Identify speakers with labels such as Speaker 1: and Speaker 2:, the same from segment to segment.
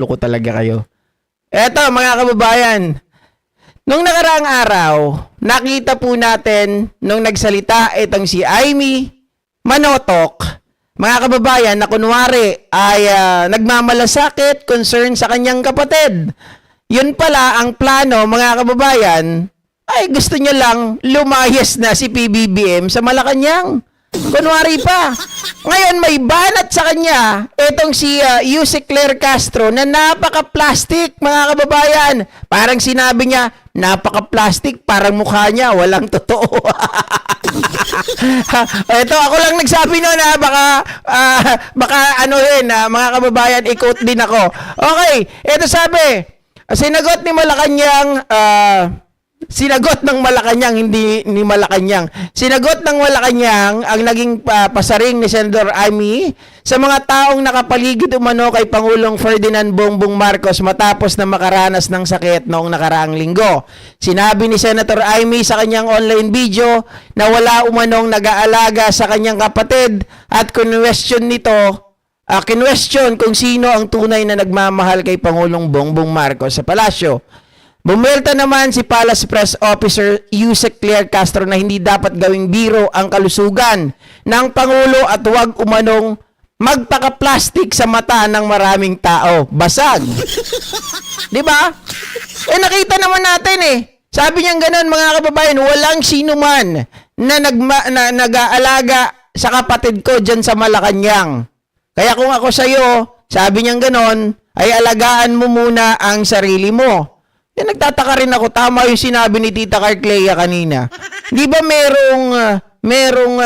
Speaker 1: Loko talaga kayo. Eto mga kababayan, nung nakaraang araw, nakita po natin nung nagsalita itong si Amy Manotok, mga kababayan, na kunwari ay nagmamalasakit, concern sa kanyang kapatid. Yun pala ang plano, mga kababayan, ay gusto niya lang lumayas na si PBBM sa Malacanang. Kunwari pa. Ngayon may banat sa kanya itong si Yusek Claire Castro na napaka-plastic, mga kababayan. Parang sinabi niya, napaka-plastic, parang mukha niya, walang totoo. Ito, ako lang nagsabi no na baka ano rin, mga kababayan, i-quote din ako. Okay, ito sabi, sinagot ni Malacanang, sinagot ng Malacanang, hindi ni Malacanang. Sinagot ng Malacanang ang naging pasaring ni Senator Amy sa mga taong nakapaligid umano kay Pangulong Ferdinand Bongbong Marcos matapos na makaranas ng sakit noong nakaraang linggo. Sinabi ni Senator Amy sa kanyang online video na wala umanong nag-aalaga sa kanyang kapatid at kinwestiyon kung sino ang tunay na nagmamahal kay Pangulong Bongbong Marcos sa palasyo. Bumelta naman si Palace Press Officer Yusek Claire Castro na hindi dapat gawing biro ang kalusugan ng Pangulo at huwag umanong magpaka-plastic sa mata ng maraming tao. Basag. Di ba? Nakita naman natin Sabi niyang ganun, mga kababayan, walang sino man na nag-aalaga sa kapatid ko dyan sa Malacanang. Kaya kung ako sa'yo, sabi niyang ganun, ay alagaan mo muna ang sarili mo. Nagtataka rin ako, tama yung sinabi ni Tita Carclea kanina. Di ba merong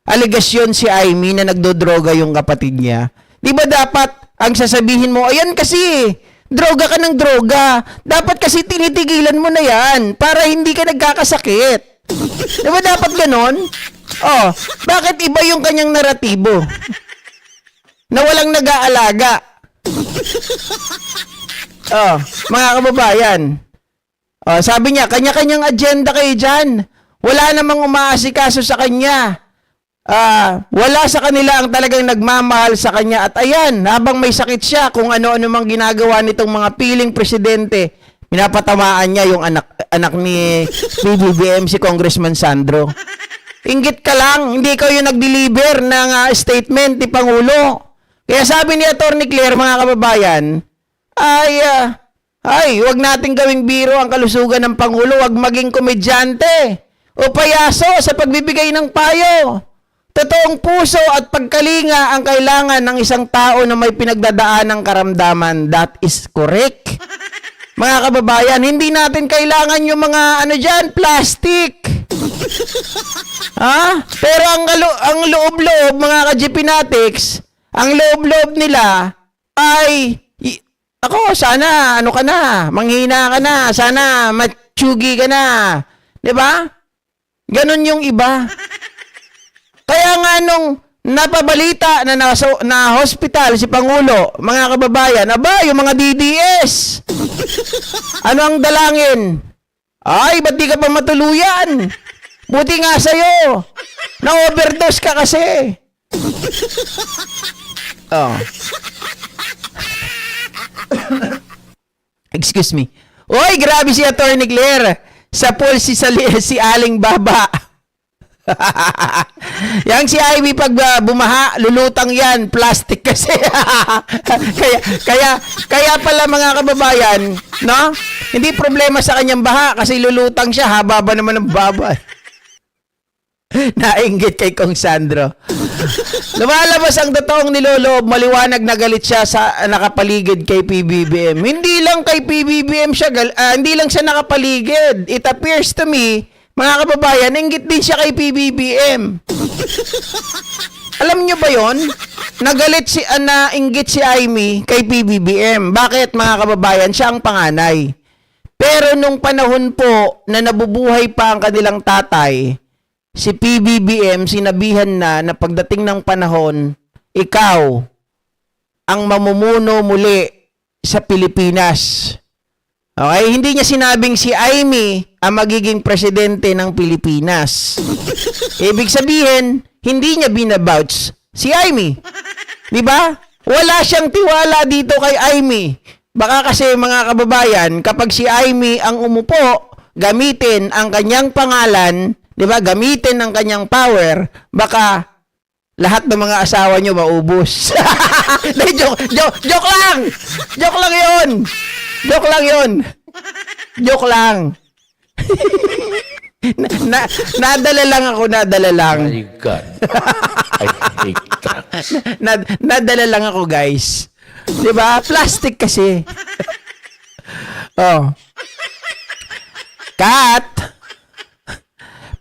Speaker 1: aligasyon si Amy na nagdodroga yung kapatid niya? Di ba dapat ang sasabihin mo, ayan kasi, droga ka ng droga. Dapat kasi tinitigilan mo na yan para hindi ka nagkakasakit. Di ba dapat ganon? Oh, bakit iba yung kanyang naratibo? Na walang nag-aalaga. Oh, mga kababayan. Oh, sabi niya, kanya-kanyang agenda kayo dyan. Wala namang umaasikaso sa kanya. Wala sa kanila ang talagang nagmamahal sa kanya. At ayan, habang may sakit siya, kung ano-ano mang ginagawa nitong mga piling presidente, pinapatamaan niya yung anak ni PBBM, si Congressman Sandro. Inggit ka lang, hindi ikaw yung nag-deliver ng statement ni Pangulo. Kaya sabi ni Atty. Claire, mga kababayan, wag nating gawing biro ang kalusugan ng Pangulo, wag maging komedyante o payaso sa pagbibigay ng payo. Totoong puso at pagkalinga ang kailangan ng isang tao na may pinagdadaan ng karamdaman. That is correct. Mga kababayan, hindi natin kailangan yung mga plastic. Pero ang loob-loob, mga ka-Jeepinatics, ang loob-loob nila ay ako, sana, manghina ka na, sana, matsugi ka na. Diba? Ganon yung iba. Kaya nga nung napabalita na hospital si Pangulo, mga kababayan, yung mga DDS. Ano ang dalangin? Ay, ba't di ka pa matuluyan? Buti nga sa'yo. Na-overdose ka kasi. Oh. Excuse me. Oy, grabe si Atty. Claire. Sa pool si Aling Baba. Yang si Ivy pag bumaha, lulutang yan. Plastic kasi. kaya pala mga kababayan, no? Hindi problema sa kanyang baha kasi lulutang siya. Haba ba naman ng baba? Nainggit kay Kong Sandro. Lumalabas ang totoong niloloob, maliwanag na galit siya sa nakapaligid kay PBBM. Hindi lang kay PBBM siya, hindi lang siya nakapaligid. It appears to me, mga kababayan, inggit din siya kay PBBM. Alam niyo ba yon? Nainggit si Amy kay PBBM. Bakit, mga kababayan? Siya ang panganay. Pero nung panahon po na nabubuhay pa ang kanilang tatay, si PBBM sinabihan na pagdating ng panahon, ikaw ang mamumuno muli sa Pilipinas. Okay? Hindi niya sinabing si Amy ang magiging presidente ng Pilipinas. Ibig sabihin, hindi niya binabouch si Amy. Di ba? wala siyang tiwala dito kay Aimee. Baka kasi mga kababayan, kapag si Aimee ang umupo, gamitin ang kanyang pangalan, 'di ba? Gamitin ang kanyang power, baka lahat ng mga asawa nyo maubos. Joke lang! Joke lang yun! Joke lang yun! Joke lang. Nadala lang.
Speaker 2: My God. I hate that.
Speaker 1: Nadala lang ako, guys. 'Di ba? Plastic kasi. Oh. Cut.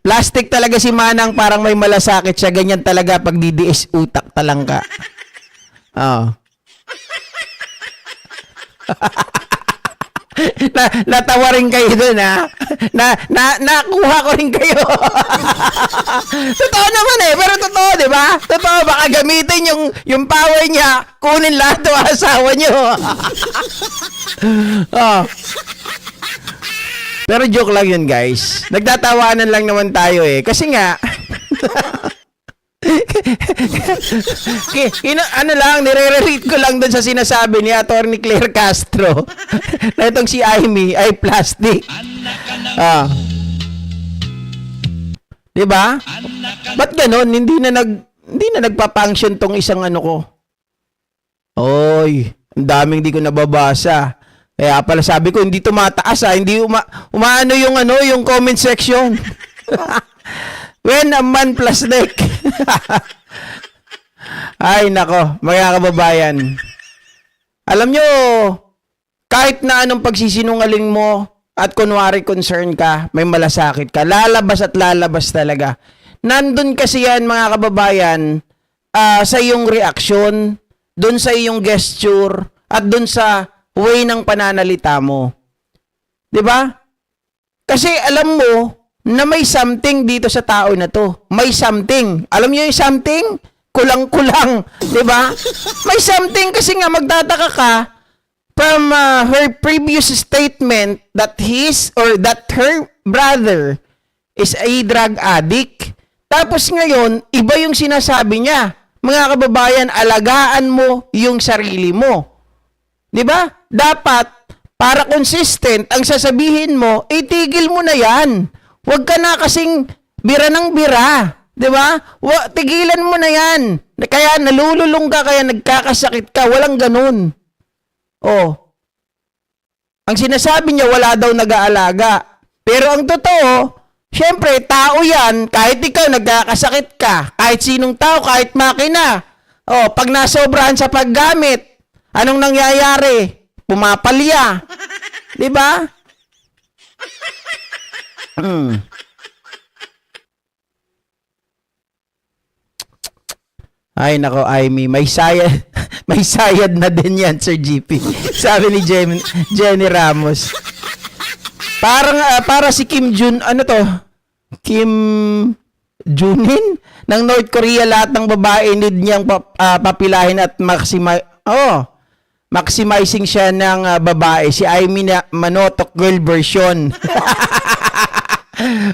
Speaker 1: Plastic talaga si Manang, parang may malasakit siya. Ganyan talaga pag didiis utak talang ka. Oh. Natawa rin kayo dun, ha? Nakuha ko rin kayo. Totoo naman eh, pero totoo, di ba? Totoo, baka gamitin yung power niya, kunin lahat ng asawa niyo. Oh. Pero joke lang yun, guys. Nagtatawanan lang naman tayo eh. Kasi nga, nire-read ko lang dun sa sinasabi ni Atty. Claire Castro na itong si Aimee ay plastic. Ah. Diba? Ba't ganon? Hindi na nagpa-function tong isang ano ko. Oy, ang daming di ko nababasa. Kaya pala sabi ko, hindi tumataas hindi umaano yung comment section. When a man plastic. Ay, nako, mga kababayan. Alam nyo, kahit na anong pagsisinungaling mo at kunwari concern ka, may malasakit ka, lalabas at lalabas talaga. Nandun kasi yan, mga kababayan, sa iyong reaksyon, dun sa iyong gesture, at dun sa way ng pananalita mo. 'Di ba? Kasi alam mo na may something dito sa tao na to. May something. Alam niyo yung something? Kulang-kulang, 'di ba? May something kasi nga magtataka ka from her previous statement that her brother is a drug addict. Tapos ngayon, iba yung sinasabi niya. Mga kababayan, alagaan mo yung sarili mo. 'Di ba? Dapat, para consistent, ang sasabihin mo, itigil mo na yan. Huwag ka na kasing bira ng bira. 'Di ba? Tigilan mo na yan. Kaya nalululong ka, kaya nagkakasakit ka. Walang ganun. Oh. Ang sinasabi niya, wala daw nag-aalaga. Pero ang totoo, syempre, tao yan. Kahit ikaw, nagkakasakit ka. Kahit sinong tao, kahit makina. Oh, pag nasobrahan sa paggamit, anong nangyayari? Pumapalya. 'Di ba? Ay nako, Aimee, may sayad na din yan, Sir GP. Sabi ni Jenny Ramos. Para si Kim Kim Junin ng North Korea, lahat ng babae need niyang papilahin at maximizing siya ng babae. Si Aimee na manotok girl version.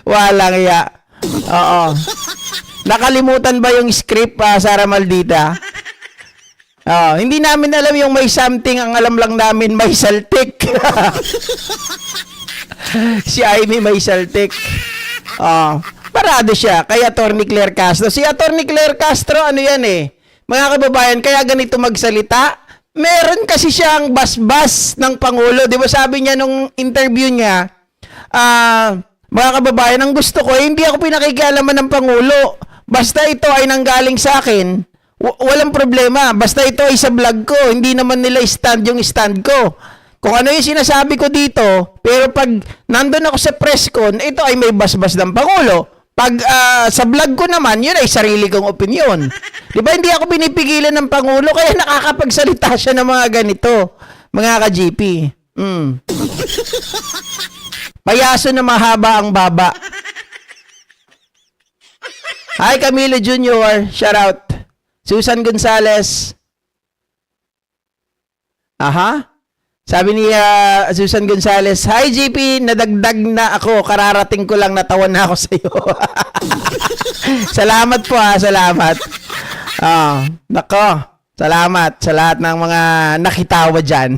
Speaker 1: Walang iya. Oo. Nakalimutan ba yung script, Sara Maldita? Hindi namin alam yung may something. Ang alam lang namin may saltik. Si Aimee may saltik. Parado siya. Kay Atty. Claire Castro. Si Atty. Claire Castro, ano yan eh. Mga kababayan, kaya ganito magsalita. Meron kasi siyang basbas ng Pangulo. Di ba sabi niya nung interview niya, mga kababayan, ang gusto ko, hindi ako pinakikialaman ng Pangulo. Basta ito ay nanggaling sa akin, walang problema. Basta ito ay sa vlog ko, hindi naman nila stand yung stand ko. Kung ano yung sinasabi ko dito, pero pag nandun ako sa press con, ito ay may basbas ng Pangulo. Pag sa vlog ko naman, yun ay sarili kong opinion. Di ba hindi ako pinipigilan ng Pangulo, kaya nakakapagsalita siya ng mga ganito, mga ka-GP. Payaso na mahaba ang baba. Hi, Camilo Jr. Shout out. Susan Gonzales. Aha. Sabi ni Susan Gonzales, hi GP, nadagdag na ako, kararating ko lang, natawa na ako sa iyo. Salamat po salamat. Nako. Salamat sa lahat ng mga nakitawa dyan.